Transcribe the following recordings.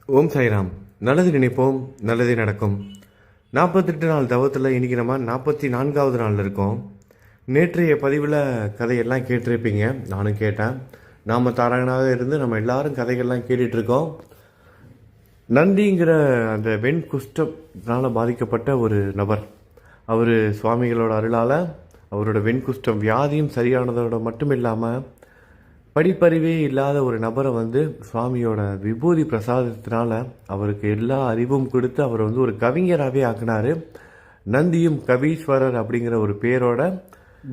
ஓம் சாய்ராம். நல்லது நினைப்போம், நல்லதே நடக்கும். 48 நாள் தவத்தில் இன்றைக்கி நம்ம 44வது நாளில் இருக்கோம். நேற்றைய பதிவில் கதையெல்லாம் கேட்டிருப்பீங்க, நானும் கேட்டேன். நாம் தாராகனாக இருந்து நம்ம எல்லாரும் கதைகள்லாம் கேட்டுட்ருக்கோம். நந்திங்கிற அந்த வெண் குஷ்டத்தினால் பாதிக்கப்பட்ட ஒரு நபர், அவர் சுவாமிகளோட அருளால் அவரோட வெண்குஷ்டம் வியாதியும் சரியானதோட மட்டும் இல்லாமல் படிப்பறிவே இல்லாத ஒரு நபரை சுவாமியோட விபூதி பிரசாதத்தினால அவருக்கு எல்லா அறிவும் கொடுத்து அவர் ஒரு கவிஞராகவே ஆக்கினார். நந்தியும் கவீஸ்வரர் அப்படிங்கிற ஒரு பேரோட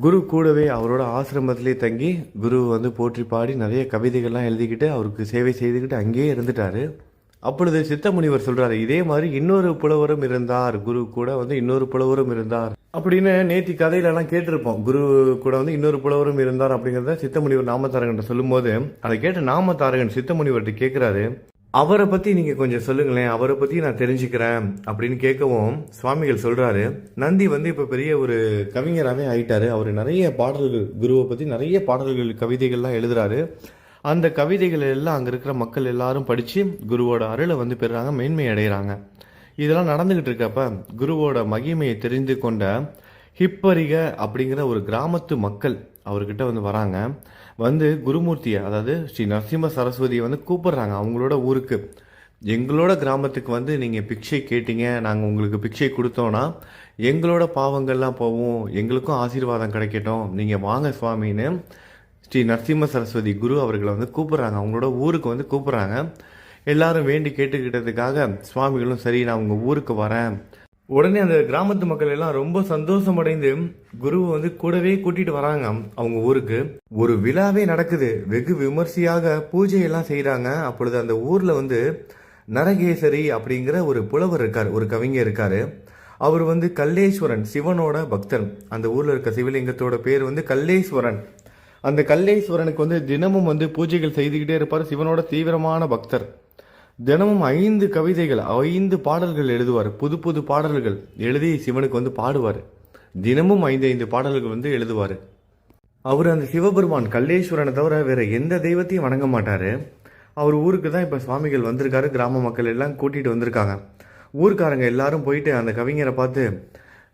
குரு கூடவே அவரோட ஆசிரமத்திலே தங்கி குரு போற்றி பாடி நிறைய கவிதைகள்லாம் எழுதிக்கிட்டு அவருக்கு சேவை செய்துக்கிட்டு அங்கேயே இருந்துட்டார். அப்பொழுது சித்த முனிவர் சொல்கிறாரு, இதே மாதிரி இன்னொரு புலவரும் இருந்தார், குரு கூட இன்னொரு புலவரும் இருந்தார் அப்படின்னு நேற்று கதையிலலாம் கேட்டிருப்போம். குரு கூட இன்னொரு புலவரும் இருந்தார் அப்படிங்கிறத சித்த முனிவர் நாமதாரகன் சொல்லும் போது அதை கேட்ட நாமதாரகன் சித்த முனிவர்கிட்ட கேட்குறாரு, அவரை பற்றி நீங்கள் கொஞ்சம் சொல்லுங்களேன், அவரை பற்றி நான் தெரிஞ்சுக்கிறேன் அப்படின்னு கேட்கவும் சுவாமிகள் சொல்கிறாரு, நந்தி இப்போ பெரிய ஒரு கவிஞராகவே ஆகிட்டாரு. அவர் நிறைய பாடல்கள், குருவை பற்றி நிறைய பாடல்கள் கவிதைகள்லாம் எழுதுறாரு. அந்த கவிதைகள் எல்லாம் அங்கே இருக்கிற மக்கள் எல்லாரும் படித்து குருவோட அருளை பெறுறாங்க, மேன்மை அடைகிறாங்க. இதெல்லாம் நடந்துக்கிட்டு இருக்கப்ப குருவோட மகிமையை தெரிந்து கொண்ட ஹிப்பரிக அப்படிங்கிற ஒரு கிராமத்து மக்கள் அவர்கிட்ட வராங்க. குருமூர்த்தியை, அதாவது ஸ்ரீ நரசிம்ம சரஸ்வதியை கூப்பிடுறாங்க அவங்களோட ஊருக்கு. எங்களோட கிராமத்துக்கு நீங்கள் பிக்ஷை கேட்டீங்க, நாங்கள் உங்களுக்கு பிக்ஷை கொடுத்தோன்னா எங்களோட பாவங்கள்லாம் போவோம், எங்களுக்கும் ஆசீர்வாதம் கிடைக்கட்டும், நீங்கள் வாங்க சுவாமின்னு ஸ்ரீ நரசிம்ம சரஸ்வதி குரு அவர்களை கூப்பிட்றாங்க, அவங்களோட ஊருக்கு கூப்பிட்றாங்க. எல்லாரும் வேண்டி கேட்டுக்கிட்டதுக்காக சுவாமிகளும் சரி நான் உங்கள் ஊருக்கு வரேன். உடனே அந்த கிராமத்து மக்கள் எல்லாம் ரொம்ப சந்தோஷம் அடைந்து குருவை கூடவே கூட்டிட்டு வராங்க அவங்க ஊருக்கு. ஒரு விழாவே நடக்குது, வெகு விமர்சையாக பூஜையெல்லாம் செய்கிறாங்க. அப்பொழுது அந்த ஊரில் நரகேசரி அப்படிங்கிற ஒரு புலவர் இருக்கார், ஒரு கவிஞர் இருக்காரு. அவர் கல்லேஸ்வரன், சிவனோட பக்தர். அந்த ஊரில் இருக்க சிவலிங்கத்தோட பேர் கல்லேஸ்வரன். அந்த கல்லேஸ்வரனுக்கு தினமும் பூஜைகள் செய்துக்கிட்டே இருப்பார். சிவனோட தீவிரமான பக்தர். தினமும் 5 கவிதைகள், 5 பாடல்கள் எழுதுவார். புது புது பாடல்கள் எழுதி சிவனுக்கு பாடுவார். தினமும் 5 பாடல்கள் எழுதுவார். அவர் அந்த சிவபெருமான் கல்லேஸ்வரனை தவிர வேற எந்த தெய்வத்தையும் வணங்க மாட்டார். அவர் ஊருக்கு தான் இப்போ சுவாமிகள் வந்திருக்காரு. கிராம மக்கள் எல்லாம் கூட்டிகிட்டு வந்திருக்காங்க. ஊருக்காரங்க எல்லாரும் போயிட்டு அந்த கவிஞரை பார்த்து,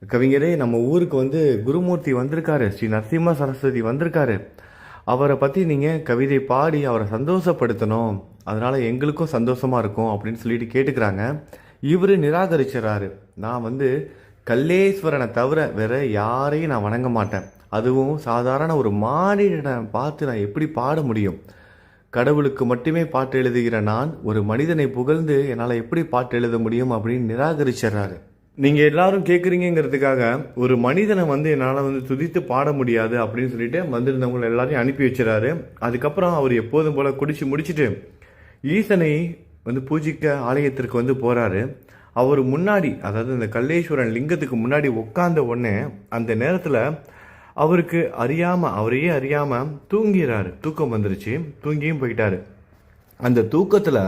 கவிஞரே நம்ம ஊருக்கு குருமூர்த்தி வந்திருக்காரு, ஸ்ரீ நரசிம்ம சரஸ்வதி வந்திருக்காரு, அவரை பற்றி நீங்கள் கவிதை பாடி அவரை சந்தோஷப்படுத்தணும், அதனால் எங்களுக்கும் சந்தோஷமாக இருக்கும் அப்படின்னு சொல்லிட்டு கேட்டுக்கிறாங்க. இவர் நிராகரிச்சிடறாரு. நான் கல்லேஸ்வரனை தவிர வேற யாரையும் நான் வணங்க மாட்டேன், அதுவும் சாதாரண ஒரு மானிடனை பார்த்து நான் எப்படி பாட முடியும், கடவுளுக்கு மட்டுமே பாட்டு எழுதுகிற நான் ஒரு மனிதனை புகழ்ந்து என்னால் எப்படி பாட்டு எழுத முடியும் அப்படின்னு நிராகரிச்சிடறாரு. நீங்கள் எல்லாரும் கேட்குறீங்கிறதுக்காக ஒரு மனிதனை என்னால் துதித்து பாட முடியாது அப்படின்னு சொல்லிட்டு வந்திருந்தவங்களை எல்லாரையும் அனுப்பி வச்சுறாரு. அதுக்கப்புறம் அவர் எப்போதும் போல் குடிச்சு முடிச்சுட்டு ஈசனை பூஜிக்க ஆலயத்திற்கு போகிறாரு. அவர் முன்னாடி, அதாவது இந்த கல்லேஸ்வரன் லிங்கத்துக்கு முன்னாடி உட்கார்ந்த உடனே அந்த நேரத்தில் அவருக்கு அறியாமல், அவரையே அறியாமல் தூங்கிறாரு. தூக்கம் வந்துருச்சு, தூங்கியும் போயிட்டாரு. அந்த தூக்கத்தில்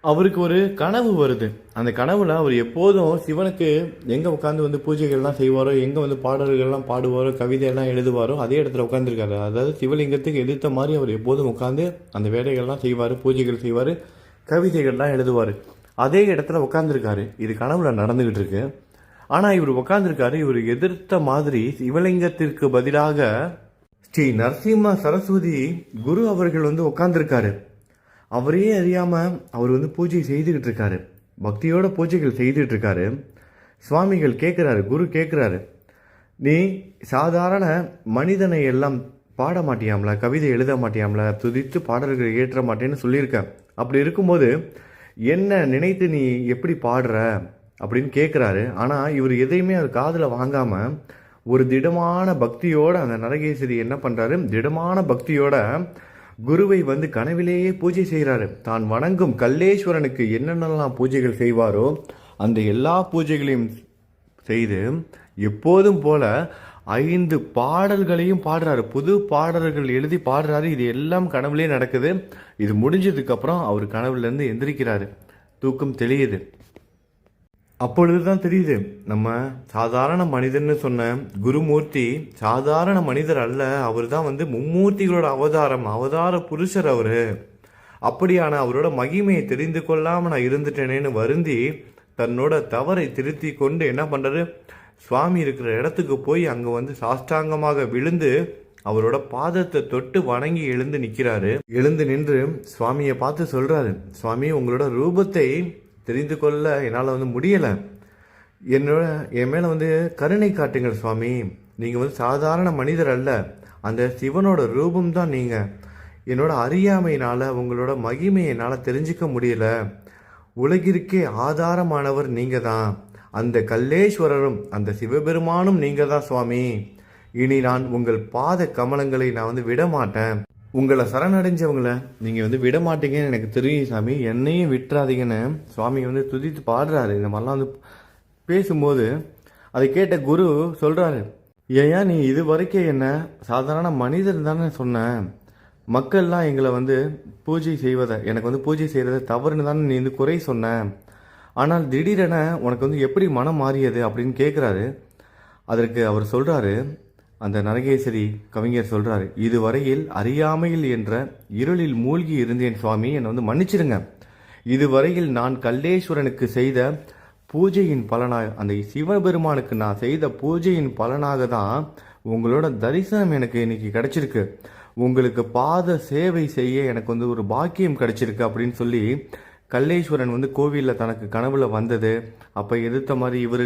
அவருக்கு ஒரு கனவு வருது. அந்த கனவுல அவர் எப்போதும் சிவனுக்கு எங்கே உட்காந்து பூஜைகள்லாம் செய்வாரோ, எங்கே பாடல்கள்லாம் பாடுவாரோ, கவிதையெல்லாம் எழுதுவாரோ அதே இடத்துல உட்காந்துருக்காரு. அதாவது சிவலிங்கத்துக்கு எதிர்த்த மாதிரி அவர் எப்போதும் உட்காந்து அந்த வேலைகள்லாம் செய்வார், பூஜைகள் செய்வார், கவிதைகள்லாம் எழுதுவார். அதே இடத்துல உட்காந்துருக்காரு. இது கனவுல நடந்துகிட்டு இருக்கு. ஆனால் இவர் உட்காந்துருக்காரு, இவர் எதிர்த்த மாதிரி சிவலிங்கத்திற்கு பதிலாக ஸ்ரீ நரசிம்ம சரஸ்வதி குரு அவர்கள் உட்காந்துருக்காரு. அவரையே அறியாமல் அவர் பூஜை செய்துக்கிட்டு இருக்காரு, பக்தியோட பூஜைகள் செய்துட்டு இருக்காரு. சுவாமிகள் கேட்குறாரு, குரு கேட்குறாரு, நீ சாதாரண மனிதனை எல்லாம் பாட மாட்டியாமல, கவிதை எழுத மாட்டியாமல, துதித்து பாடல்களை ஏற்ற மாட்டேன்னு சொல்லியிருக்க, அப்படி இருக்கும்போது என்ன நினைத்து நீ எப்படி பாடுற அப்படின்னு கேட்குறாரு. ஆனால் இவர் எதையுமே அவர் காதில் வாங்காமல் ஒரு திடமான பக்தியோட அந்த நரகேசரி என்ன பண்ணுறாரு, திடமான பக்தியோட குருவை கனவிலேயே பூஜை செய்கிறாரு. தான் வணங்கும் கல்லேஸ்வரனுக்கு என்னென்னலாம் பூஜைகள் செய்வாரோ அந்த எல்லா பூஜைகளையும் செய்து எப்போதும் போல 5 பாடல்களையும் பாடுறாரு. புது பாடல்கள் எழுதி பாடுறாரு. இது எல்லாம் கனவுலே நடக்குது. இது முடிஞ்சதுக்கப்புறம் அவர் கனவுலேருந்து எந்திரிக்கிறாரு. தூக்கம் தெளியுது. அப்பொழுதுதான் தெரியுது, நம்ம சாதாரண மனிதன்னு சொன்ன குருமூர்த்தி சாதாரண மனிதர் அல்ல, அவர் தான் மும்மூர்த்திகளோட அவதாரம், அவதார புருஷர் அவரு. அப்படியான அவரோட மகிமையை தெரிந்து கொள்ளாமல் நான் இருந்துட்டேனேன்னு வருந்தி தன்னோட தவறை திருத்தி கொண்டு என்ன பண்ணுறாரு, சுவாமி இருக்கிற இடத்துக்கு போய் அங்கே வந்து சாஷ்டாங்கமாக விழுந்து அவரோட பாதத்தை தொட்டு வணங்கி எழுந்து நிற்கிறாரு. எழுந்து நின்று சுவாமியை பார்த்து சொல்கிறாரு, சுவாமி உங்களோட ரூபத்தை தெரிந்து கொள்ள என்னால் வந்து முடியலை, என் மேலே வந்து கருணை காட்டுங்கள் சுவாமி, நீங்கள் வந்து சாதாரண மனிதர் அல்ல, அந்த சிவனோட ரூபம்தான் நீங்கள், என்னோட அறியாமையினால் உங்களோட மகிமையை என்னால் தெரிஞ்சிக்க முடியல, உலகிற்கே ஆதாரமானவர் நீங்கள் தான், அந்த கல்லேஸ்வரரும் அந்த சிவபெருமானும் நீங்கள் தான் சுவாமி, இனி நான் உங்கள் பாத கமலங்களை நான் வந்து விட மாட்டேன், உங்களை சரணடைஞ்சவங்களை நீங்கள் வந்து விட மாட்டீங்கன்னு எனக்கு தெரியும் சாமி, என்னையும் விட்டுறாதீங்கன்னு சுவாமி வந்து துதித்து பாடுறாரு. இந்த மாதிரிலாம் வந்து பேசும்போது அதை கேட்ட குரு சொல்கிறாரு, ஏன் நீ இது வரைக்கும் என்ன சாதாரண மனிதர் தானே சொன்ன, மக்கள்லாம் எங்களை வந்து பூஜை செய்வதை எனக்கு வந்து பூஜை செய்கிறத தவறுன்னு தானே நீ வந்து குறை சொன்ன, ஆனால் திடீரென உனக்கு வந்து எப்படி மனம் மாறியது அப்படின்னு கேட்குறாரு. அதற்கு அவர் சொல்கிறாரு, அந்த நரகேசரி கவிஞர் சொல்கிறாரு, இதுவரையில் அறியாமையில் என்ற இருளில் மூழ்கி இருந்தேன் சுவாமி, என்னை வந்து மன்னிச்சிருங்க, இதுவரையில் நான் கல்லேஸ்வரனுக்கு செய்த பூஜையின் பலனாக, அந்த சிவபெருமானுக்கு நான் செய்த பூஜையின் பலனாக தான் உங்களோட தரிசனம் எனக்கு இன்னைக்கு கிடைச்சிருக்கு, உங்களுக்கு பாத சேவை செய்ய எனக்கு வந்து ஒரு பாக்கியம் கிடைச்சிருக்கு அப்படின்னு சொல்லி கல்லேஸ்வரன் வந்து கோவிலில் தனக்கு கனவுல வந்தது, அப்போ எதிர்த்த மாதிரி இவர்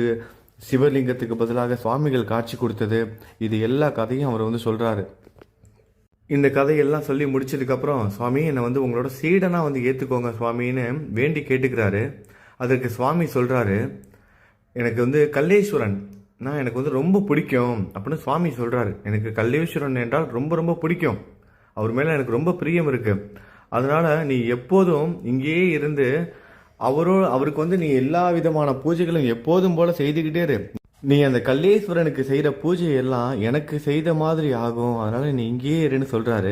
சிவலிங்கத்துக்கு பதிலாக சுவாமிகள் காட்சி கொடுத்தது, இது எல்லா கதையும் அவர் வந்து சொல்கிறாரு. இந்த கதையெல்லாம் சொல்லி முடிச்சதுக்கப்புறம் சுவாமி என்னை வந்து உங்களோட சீடனாக வந்து ஏற்றுக்கோங்க சுவாமின்னு வேண்டி கேட்டுக்கிறாரு. அதற்கு சுவாமி சொல்கிறாரு, எனக்கு வந்து கல்லேஸ்வரன் எனக்கு வந்து ரொம்ப பிடிக்கும் அப்படின்னு சுவாமி சொல்கிறாரு. எனக்கு கல்லேஸ்வரன் என்றால் ரொம்ப ரொம்ப பிடிக்கும், அவர் மேலே எனக்கு ரொம்ப பிரியம் இருக்குது, அதனால் நீ எப்போதும் இங்கேயே இருந்து அவருக்கு வந்து நீ எல்லா விதமான பூஜைகளும் எப்போதும் போல் செய்துக்கிட்டே இரு, நீ அந்த கல்லேஸ்வரனுக்கு செய்கிற பூஜையெல்லாம் எனக்கு செய்த மாதிரி ஆகும், அதனால் நீ இங்கேயே இருன்னு சொல்கிறாரு.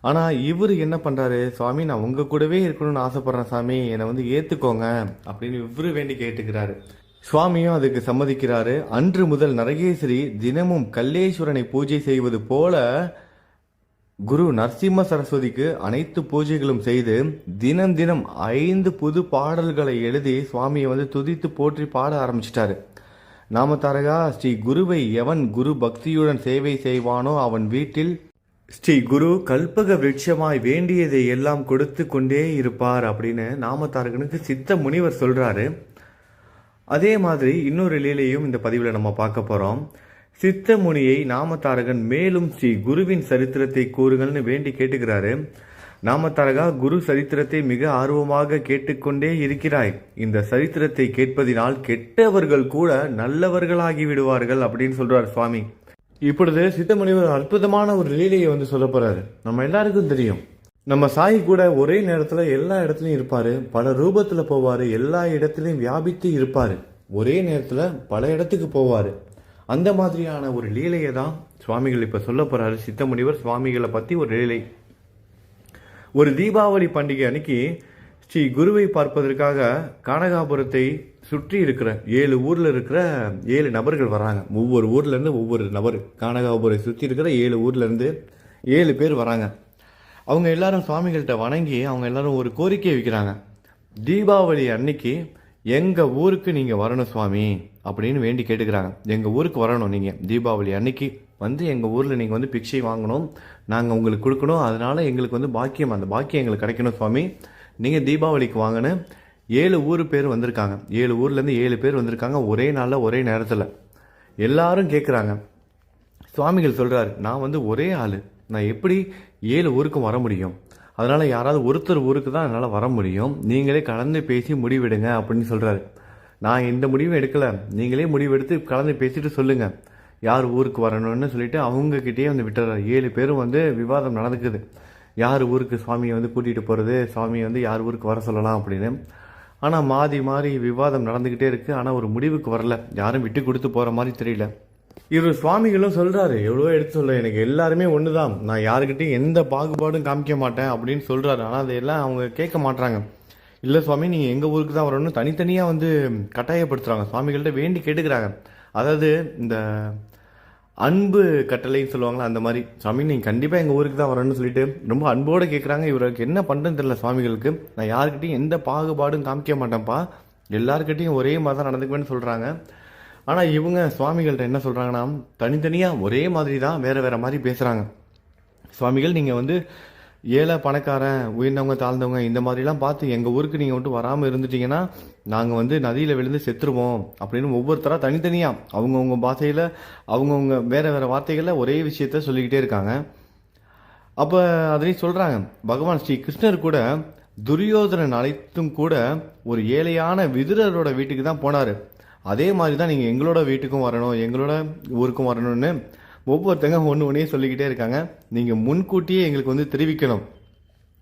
ஆனால் இவர் என்ன பண்ணுறாரு, சுவாமி நான் உங்கள் கூடவே இருக்கணும்னு ஆசைப்பட்றேன் சாமி, என்னை வந்து ஏற்றுக்கோங்க அப்படின்னு இவரு வேண்டி கேட்டுக்கிறாரு. சுவாமியும் அதுக்கு சம்மதிக்கிறாரு. அன்று முதல் நரகேஸ்வரி தினமும் கல்லேஸ்வரனை பூஜை செய்வது போல குரு நரசிம்ம சரஸ்வதிக்கு அனைத்து பூஜைகளும் செய்து தினம் தினம் 5 புது பாடல்களை எழுதி சுவாமியை வந்து துதித்து போற்றி பாட ஆரம்பிச்சிட்டாரு. நாமதாரகா, ஸ்ரீ குருவை எவன் குரு பக்தியுடன் சேவை செய்வானோ அவன் வீட்டில் ஸ்ரீ குரு கல்பக விருட்சமாய் வேண்டியதை எல்லாம் கொடுத்து கொண்டே இருப்பார் அப்படின்னு நாமதாரகனுக்கு சித்த முனிவர் சொல்றாரு. அதே மாதிரி இன்னொரு லீலையும் இந்த பதிவில் நம்ம பார்க்க போறோம். சித்த முனியை நாமதாரகன் மேலும் ஸ்ரீ குருவின் சரித்திரத்தை கூறுகள்னு வேண்டி கேட்டுக்கிறாரு. நாமதாரகா, குரு சரித்திரத்தை மிக ஆர்வமாக கேட்டுக்கொண்டே இருக்கிறாய், இந்த சரித்திரத்தை கேட்பதினால் கெட்டவர்கள் கூட நல்லவர்களாகி விடுவார்கள் அப்படின்னு சொல்றாரு சுவாமி. இப்பொழுது சித்தமுனிவர் அற்புதமான ஒரு லீலையை வந்து சொல்ல போறாரு. நம்ம எல்லாருக்கும் தெரியும், நம்ம சாய் கூட ஒரே நேரத்துல எல்லா இடத்துலயும் இருப்பாரு, பல ரூபத்துல போவாரு, எல்லா இடத்துலயும் வியாபித்து இருப்பாரு, ஒரே நேரத்துல பல இடத்துக்கு போவாரு. அந்த மாதிரியான ஒரு லீலையை தான் சுவாமிகள் இப்ப சொல்ல போறாரு. சித்தமுனிவர் சுவாமிகளை பத்தி ஒரு லீலை. ஒரு தீபாவளி பண்டிகை அன்னைக்கு ஸ்ரீ குருவை பார்ப்பதற்காக கானகாபுரத்தை சுற்றி இருக்கிற 7 ஊர்ல இருக்கிற 7 நபர்கள் வராங்க. ஒவ்வொரு ஊர்ல இருந்து ஒவ்வொரு நபர், கானகாபுரை சுற்றி இருக்கிற 7 ஊர்ல இருந்து 7 பேர் வராங்க. அவங்க எல்லாரும் சுவாமிகள்கிட்ட வணங்கி அவங்க எல்லாரும் ஒரு கோரிக்கை வைக்கிறாங்க. தீபாவளி அன்னைக்கு எங்க ஊருக்கு நீங்க வரணும் சுவாமி அப்படின்னு வேண்டி கேட்டுக்கிறாங்க. எங்க ஊருக்கு வரணும், நீங்க தீபாவளி அன்னைக்கு வந்து எங்க ஊர்ல நீங்க வந்து பிக்ஷை வாங்கணும், நாங்க உங்களுக்கு கொடுக்கணும், அதனால எங்களுக்கு வந்து பாக்கியம், அந்த பாக்கியம் எங்களுக்கு கிடைக்கணும் சுவாமி, நீங்க தீபாவளிக்கு வாங்கன்னு 7 ஊர் பேர் வந்திருக்காங்க. 7 ஊர்ல இருந்து 7 பேர் வந்திருக்காங்க ஒரே நாள்ல ஒரே நேரத்துல. எல்லாரும் கேட்குறாங்க. சுவாமிகள் சொல்றாரு, நான் வந்து ஒரே ஆளு, நான் எப்படி 7 ஊருக்கும் வர முடியும், அதனால யாராவது ஒருத்தர் ஊருக்கு தான் என்னால் வர முடியும், நீங்களே கலந்து பேசி முடிவெடுங்க அப்படின்னு சொல்றாரு. நான் எந்த முடிவும் எடுக்கல, நீங்களே முடிவெடுத்து கலந்து பேசிட்டு சொல்லுங்க யார் ஊருக்கு வரணும்னு சொல்லிட்டு அவங்க கிட்டேயே வந்து விட்டுறாரு. 7 பேரும் வந்து விவாதம் நடந்துக்குது, யார் ஊருக்கு சுவாமியை வந்து கூட்டிகிட்டு போகிறது, சுவாமியை வந்து யார் ஊருக்கு வர சொல்லலாம் அப்படின்னு. ஆனால் மாறி மாறி விவாதம் நடந்துக்கிட்டே இருக்குது. ஆனால் ஒரு முடிவுக்கு வரல, யாரும் விட்டு கொடுத்து போகிற மாதிரி தெரியல. இவர் சுவாமிகளும் சொல்கிறாரு, எவ்வளோ எடுத்து சொல்ல, எனக்கு எல்லாருமே ஒன்று தான், நான் யாருக்கிட்டையும் எந்த பாகுபாடும் காமிக்க மாட்டேன் அப்படின்னு சொல்கிறாரு. ஆனால் அதையெல்லாம் அவங்க கேட்க மாட்டாங்க. இல்லை சுவாமி நீங்கள் எங்கள் ஊருக்கு தான் வரணும்னு தனித்தனியாக வந்து கட்டாயப்படுத்துகிறாங்க, சுவாமிகள்கிட்ட வேண்டி கேட்டுக்கிறாங்க. அதாவது இந்த அன்பு கட்டளைன்னு சொல்லுவாங்களா அந்த மாதிரி, சாமி நீங்கள் கண்டிப்பாக எங்கள் ஊருக்கு தான் வரணும்னு சொல்லிட்டு ரொம்ப அன்போடு கேட்குறாங்க. இவருக்கு என்ன பண்ணுறதுன்னு தெரியல சுவாமிகளுக்கு. நான் யாருக்கிட்டையும் எந்த பாகுபாடும் காமிக்க மாட்டேன்ப்பா, எல்லாருக்கிட்டையும் ஒரே மாதிரி தான் நடந்துக்குவேன்னு சொல்கிறாங்க. ஆனால் இவங்க சுவாமிகள்கிட்ட என்ன சொல்கிறாங்கன்னா, தனித்தனியாக ஒரே மாதிரி தான் வேறு வேறு மாதிரி பேசுகிறாங்க. சுவாமிகள் நீங்கள் வந்து ஏழை பணக்காரன் உயர்ந்தவங்க தாழ்ந்தவங்க இந்த மாதிரிலாம் பார்த்து எங்கள் ஊருக்கு நீங்கள் வந்துட்டு வராமல் இருந்துட்டீங்கன்னா நாங்கள் வந்து நதியில் விழுந்து செத்துருவோம் அப்படின்னு ஒவ்வொருத்தராக தனித்தனியாக அவங்கவுங்க பாஷையில் அவங்கவுங்க வேறு வேறு வார்த்தைகளில் ஒரே விஷயத்த சொல்லிக்கிட்டே இருக்காங்க. அப்போ அதுலேயும் சொல்கிறாங்க, பகவான் ஸ்ரீ கிருஷ்ணர் கூட துரியோதனன் அழைத்தும் கூட ஒரு ஏழையான விதுரரோட வீட்டுக்கு தான் போனார். அதே மாதிரி தான் நீங்கள் எங்களோட வீட்டுக்கும் வரணும், எங்களோட ஊருக்கும் வரணும்னு ஒவ்வொருத்தங்க ஒன்று சொல்லிக்கிட்டே இருக்காங்க. நீங்கள் முன்கூட்டியே எங்களுக்கு வந்து தெரிவிக்கணும்.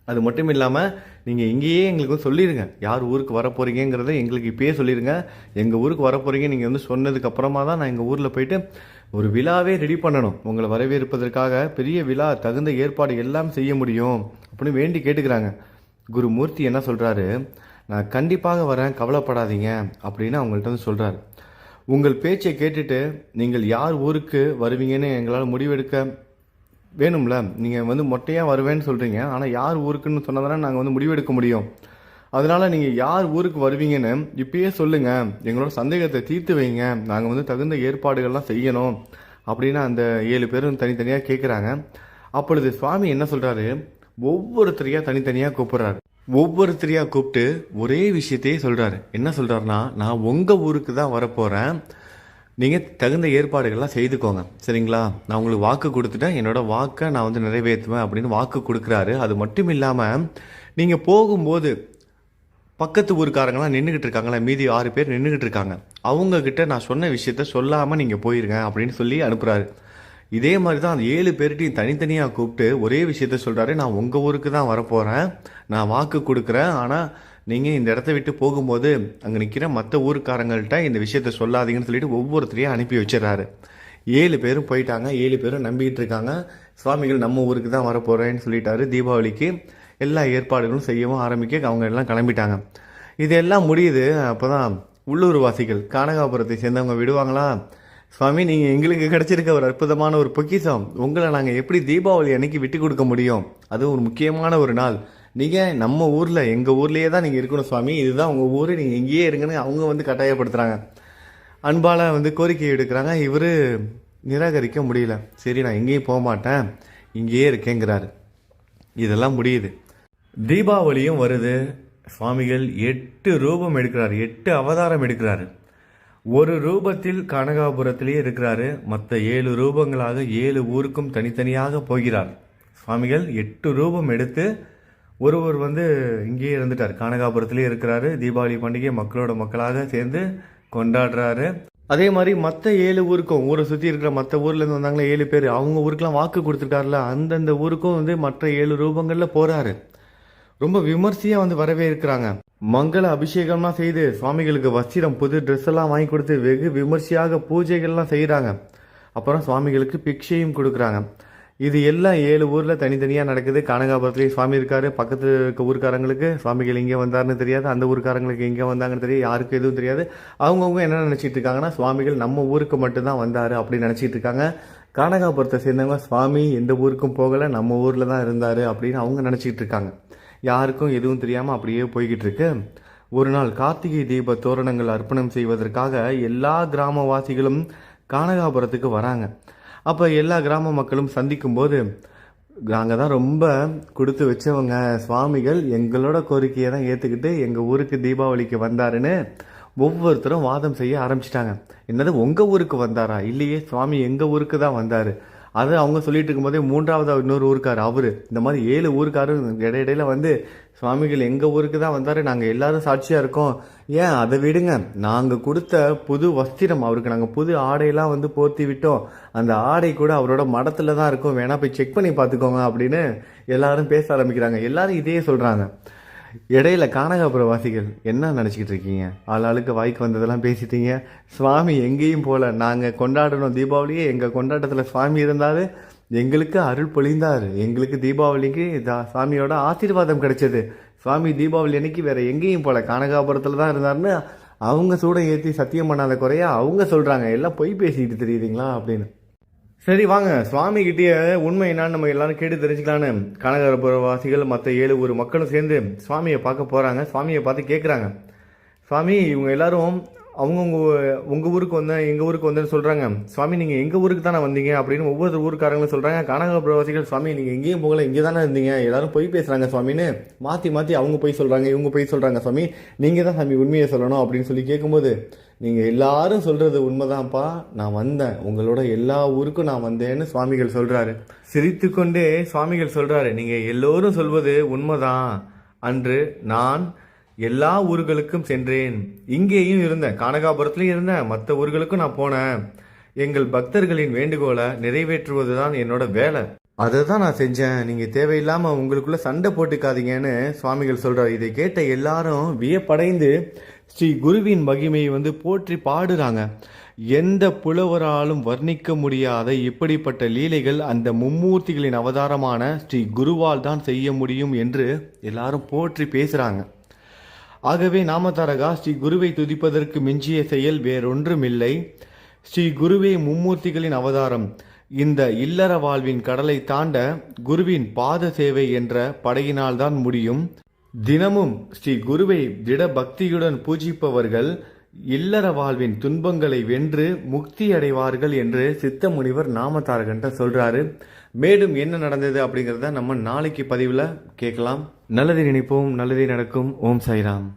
அது மட்டும் இல்லாமல் நீங்கள் இங்கேயே எங்களுக்கு சொல்லிடுங்க, யார் ஊருக்கு வர போகிறீங்கிறத எங்களுக்கு இப்பயே சொல்லிடுங்க. எங்கள் ஊருக்கு வர போகிறீங்க நீங்கள் வந்து சொன்னதுக்கப்புறமா தான் நான் எங்கள் ஊரில் போயிட்டு ஒரு விழாவே ரெடி பண்ணணும், உங்களை வரவேற்பதற்காக பெரிய விழா தகுந்த ஏற்பாடு எல்லாம் செய்ய முடியும் அப்படின்னு வேண்டி கேட்டுக்கிறாங்க. குருமூர்த்தி என்ன சொல்கிறாரு, நான் கண்டிப்பாக வரேன், கவலைப்படாதீங்க அப்படின்னு அவங்கள்ட்ட வந்து சொல்கிறாரு. உங்கள் பேச்சை கேட்டுட்டு நீங்கள் யார் ஊருக்கு வருவீங்கன்னு எங்களால் முடிவெடுக்க வேணும்ல. நீங்கள் வந்து மொட்டையாக வருவேன்னு சொல்கிறீங்க, ஆனால் யார் ஊருக்குன்னு சொன்னதானே நாங்கள் வந்து முடிவெடுக்க முடியும். அதனால் நீங்கள் யார் ஊருக்கு வருவீங்கன்னு இப்பயே சொல்லுங்கள், எங்களோட சந்தேகத்தை தீர்த்து வைங்க, நாங்கள் வந்து தகுந்த ஏற்பாடுகள்லாம் செய்யணும் அப்படின்னு அந்த 7 பேரும் தனித்தனியாக கேட்குறாங்க. அப்பொழுது சுவாமி என்ன சொல்கிறாரு, ஒவ்வொருத்தரையாக தனித்தனியாக கூப்பிட்றாரு. ஒவ்வொருத்தரையாக கூப்பிட்டு ஒரே விஷயத்தையே சொல்கிறாரு. என்ன சொல்கிறாருன்னா, நான் உங்கள் ஊருக்கு தான் வரப்போகிறேன், நீங்கள் தகுந்த ஏற்பாடுகள்லாம் செய்துக்கோங்க, சரிங்களா? நான் உங்களுக்கு வாக்கு கொடுத்துட்டேன், என்னோடய வாக்கை நான் வந்து நிறைவேற்றுவேன் அப்படின்னு வாக்கு கொடுக்குறாரு. அது மட்டும் இல்லாமல் நீங்கள் போகும்போது பக்கத்து ஊருக்காரங்களாம் நின்றுக்கிட்டு இருக்காங்களே, மீதி 6 பேர் நின்றுக்கிட்டு இருக்காங்க, அவங்கக்கிட்ட நான் சொன்ன விஷயத்த சொல்லாமல் நீங்கள் போயிருங்க அப்படின்னு சொல்லி அனுப்புகிறாரு. இதே மாதிரி தான் அந்த 7 பேர்கிட்டையும் தனித்தனியாக கூப்பிட்டு ஒரே விஷயத்த சொல்கிறாரு, நான் உங்கள் ஊருக்கு தான் வரப்போகிறேன், நான் வாக்கு கொடுக்குறேன், ஆனால் நீங்கள் இந்த இடத்த விட்டு போகும்போது அங்கே நிற்கிற மற்ற ஊருக்காரங்கள்ட்ட இந்த விஷயத்த சொல்லாதீங்கன்னு சொல்லிட்டு ஒவ்வொருத்தரையும் அனுப்பி வச்சிடறாரு. 7 பேரும் போயிட்டாங்க. 7 பேரும் நம்பிக்கிட்டு இருக்காங்க, சுவாமிகள் நம்ம ஊருக்கு தான் வரப்போகிறேன்னு சொல்லிட்டாரு. தீபாவளிக்கு எல்லா ஏற்பாடுகளும் செய்யவும் ஆரம்பிக்க அவங்க எல்லாம் கிளம்பிட்டாங்க. இதெல்லாம் முடியுது. அப்போ தான் உள்ளூர் வாசிகள் கானகாபுரத்தை சேர்ந்தவங்க விடுவாங்களா, சுவாமி நீங்கள் எங்களுக்கு கிடச்சிருக்க ஒரு அற்புதமான ஒரு பொக்கிஷம், உங்களை நாங்கள் எப்படி தீபாவளி அன்னைக்கு விட்டு கொடுக்க முடியும், அது ஒரு முக்கியமான ஒரு நாள், நீங்கள் நம்ம ஊரில் எங்கள் ஊர்லேயே தான் நீங்கள் இருக்கணும் சுவாமி, இதுதான் உங்கள் ஊர், நீங்கள் எங்கேயே இருங்கன்னு அவங்க வந்து கட்டாயப்படுத்துகிறாங்க. அன்பால் வந்து கோரிக்கை எடுக்கிறாங்க. இவர் நிராகரிக்க முடியல. சரி நான் எங்கேயும் போக மாட்டேன், இங்கேயே இருக்கேங்கிறாரு. இதெல்லாம் முடியுது. தீபாவளியும் வருது. சுவாமிகள் 8 ரூபம் எடுக்கிறார், 8 அவதாரம் எடுக்கிறாரு. ஒரு ரூபத்தில் கனகாபுரத்திலே இருக்கிறாரு, மற்ற 7 ரூபங்களாக 7 ஊருக்கும் தனித்தனியாக போகிறார். சுவாமிகள் 8 ரூபம் எடுத்து ஒருவர் வந்து இங்கேயே இருந்துட்டார், கனகாபுரத்திலே இருக்கிறாரு. தீபாவளி பண்டிகை மக்களோட மக்களாக சேர்ந்து கொண்டாடுறாரு. அதே மாதிரி மற்ற 7 ஊருக்கும், ஊரை சுற்றி இருக்கிற மற்ற ஊர்லேருந்து வந்தாங்களே 7 பேர், அவங்க ஊருக்கெல்லாம் வாக்கு கொடுத்துருக்காருல, அந்தந்த ஊருக்கும் வந்து மற்ற 7 ரூபங்களில் போகிறாரு. ரொம்ப விமர்சையாக வந்து வரவே இருக்கிறாங்க. மங்கள அபிஷேகம்லாம் செய்து சுவாமிகளுக்கு வஸ்திரம் புது ட்ரெஸ் எல்லாம் வாங்கி கொடுத்து வெகு விமர்சையாக பூஜைகள்லாம் செய்கிறாங்க. அப்புறம் சுவாமிகளுக்கு பிக்ஷையும் கொடுக்குறாங்க. இது எல்லாம் 7 ஊரில் தனித்தனியாக நடக்குது. கனகாபுரத்துலேயும் சுவாமி இருக்காரு, பக்கத்து இருக்க ஊருக்காரங்களுக்கு சுவாமிகள் இங்கே வந்தாருன்னு தெரியாது, அந்த ஊருக்காரங்களுக்கு எங்கே வந்தாங்கன்னு தெரியாது, யாருக்கும் எதுவும் தெரியாது. அவங்கவுங்க என்ன நினச்சிட்டு இருக்காங்கன்னா, சுவாமிகள் நம்ம ஊருக்கு மட்டும்தான் வந்தார் அப்படின்னு நினச்சிட்டு இருக்காங்க. கனகாபுரத்தை சேர்ந்தவங்க சுவாமி எந்த ஊருக்கும் போகலை, நம்ம ஊரில் தான் இருந்தார் அப்படின்னு அவங்க நினச்சிக்கிட்டு இருக்காங்க. யாருக்கும் எதுவும் தெரியாமல் அப்படியே போய்கிட்டு இருக்கு. ஒரு நாள் கார்த்திகை தீப தோரணங்கள் அர்ப்பணம் செய்வதற்காக எல்லா கிராமவாசிகளும் கனகாபுரத்துக்கு வராங்க. அப்போ எல்லா கிராம மக்களும் சந்திக்கும் போது, நாங்கள் தான் ரொம்ப கொடுத்து வச்சவங்க, சுவாமிகள் எங்களோட கோரிக்கையை தான் ஏற்றுக்கிட்டு எங்கள் ஊருக்கு தீபாவளிக்கு வந்தாருன்னு ஒவ்வொருத்தரும் வாதம் செய்ய ஆரம்பிச்சிட்டாங்க. என்னது உங்கள் ஊருக்கு வந்தாரா? இல்லையே சுவாமி எங்கள் ஊருக்கு தான் வந்தார். அது அவங்க சொல்லிட்டு இருக்கும்போதே 3வது இன்னொரு ஊருக்கார் அவர், இந்த மாதிரி 7 ஊருக்காரும் இடையிடையில வந்து சுவாமிகள் எங்கள் ஊருக்கு தான் வந்தார், நாங்கள் எல்லாரும் சாட்சியாக இருக்கோம், ஏன் அதை விடுங்க, நாங்கள் கொடுத்த புது வஸ்திரம் அவருக்கு நாங்கள் புது ஆடையெல்லாம் வந்து போர்த்தி விட்டோம், அந்த ஆடை கூட அவரோட மடத்தில் தான் இருக்கும், வேணா போய் செக் பண்ணி பார்த்துக்கோங்க அப்படின்னு எல்லாரும் பேச ஆரம்பிக்கிறாங்க. எல்லாரும் இதையே சொல்கிறாங்க. இடையில கானகாபுர வாசிகள் என்ன நினச்சிக்கிட்டு இருக்கீங்க, ஆளாளுக்கு வாய்க்கு வந்ததெல்லாம் பேசிட்டீங்க, சுவாமி எங்கேயும் போல, நாங்கள் கொண்டாடணும் தீபாவளியே, எங்கள் கொண்டாட்டத்தில் சுவாமி இருந்தார், எங்களுக்கு அருள் பொழிந்தார், எங்களுக்கு தீபாவளிக்கு சுவாமியோட ஆசீர்வாதம் கிடைச்சது, சுவாமி தீபாவளி அன்னைக்கு வேற எங்கேயும் போல கனகாபுரத்தில் தான் இருந்தாருன்னு அவங்க சூட ஏற்றி சத்தியம் பண்ணாத குறையா அவங்க சொல்கிறாங்க. எல்லாம் பொய் பேசிக்கிட்டு தெரியுறீங்களா அப்படின்னு. சரி வாங்க சுவாமி கிட்டேயே உண்மை என்னன்னு நம்ம எல்லாரும் கேட்டு தெரிஞ்சுக்கலான்னு கனகபுரவாசிகள் மற்ற 7 ஊர் மக்களும் சேர்ந்து சுவாமியை பார்க்க போகிறாங்க. சுவாமியை பார்த்து கேட்குறாங்க, சுவாமி இவங்க எல்லாரும் அவங்கவுங்க உங்கள் ஊருக்கு வந்தேன் எங்கள் ஊருக்கு வந்தேன்னு சொல்கிறாங்க. சுவாமி நீங்கள் எங்கள் ஊருக்கு தானே வந்தீங்க அப்படின்னு ஒவ்வொரு ஊருக்காரங்களும் சொல்கிறாங்க. கனகபுரவாசிகள், சுவாமி நீங்கள் எங்கேயும் போகல, இங்கே தானே இருந்தீங்க, எல்லாரும் போய் பேசுகிறாங்க சுவாமின்னு மாற்றி மாற்றி அவங்க போய் சொல்கிறாங்க, இவங்க போய் சொல்கிறாங்க. சுவாமி நீங்கள் தான் சாமி உண்மையை சொல்லணும் அப்படின்னு சொல்லி கேட்கும்போது, நீங்கள் எல்லாரும் சொல்கிறது உண்மைதான்ப்பா, நான் வந்தேன், உங்களோட எல்லா ஊருக்கும் நான் வந்தேன்னு சுவாமிகள் சொல்கிறாரு. சிரித்து கொண்டே சுவாமிகள் சொல்கிறாரு, நீங்கள் எல்லோரும் சொல்வது உண்மைதான். அன்று நான் எல்லா ஊர்களுக்கும் சென்றேன், இங்கேயும் இருந்தேன், கானகாபுரத்துலையும் இருந்தேன், மற்ற ஊர்களுக்கும் நான் போனேன். எங்கள் பக்தர்களின் வேண்டுகோளை நிறைவேற்றுவது தான் என்னோட வேலை, அதை தான் நான் செஞ்சேன். நீங்கள் தேவையில்லாமல் உங்களுக்குள்ள சண்டை போட்டுக்காதீங்கன்னு சுவாமிகள் சொல்கிறார். இதை கேட்ட எல்லாரும் வியப்படைந்து ஸ்ரீ குருவின் மகிமையை போற்றி பாடுறாங்க. எந்த புலவராலும் வர்ணிக்க முடியாத இப்படிப்பட்ட லீலைகள் அந்த மும்மூர்த்திகளின் அவதாரமான ஸ்ரீ குருவால் தான் செய்ய முடியும் என்று எல்லாரும் போற்றி பேசுகிறாங்க. ஆகவே நாமதாரகா ஸ்ரீ குருவை துதிப்பதற்கு மிஞ்சிய செயல் வேறொன்றுமில்லை. ஸ்ரீ குருவே மும்மூர்த்திகளின் அவதாரம். இந்த இல்லற வாழ்வின் கடலை தாண்ட குருவின் பாத சேவை என்ற படையினால்தான் முடியும். தினமும் ஸ்ரீ குருவை திட பக்தியுடன் பூஜிப்பவர்கள் இல்லற வாழ்வின் துன்பங்களை வென்று முக்தி அடைவார்கள் என்று சித்த முனிவர் நாமதாரகன்ட்ட சொல்றாரு. மேலும் என்ன நடந்தது அப்படிங்கிறத நம்ம நாளைக்கு பதிவில் கேட்கலாம். நல்லதை நினைப்போம், நல்லதே நடக்கும். ஓம் சாய்ராம்.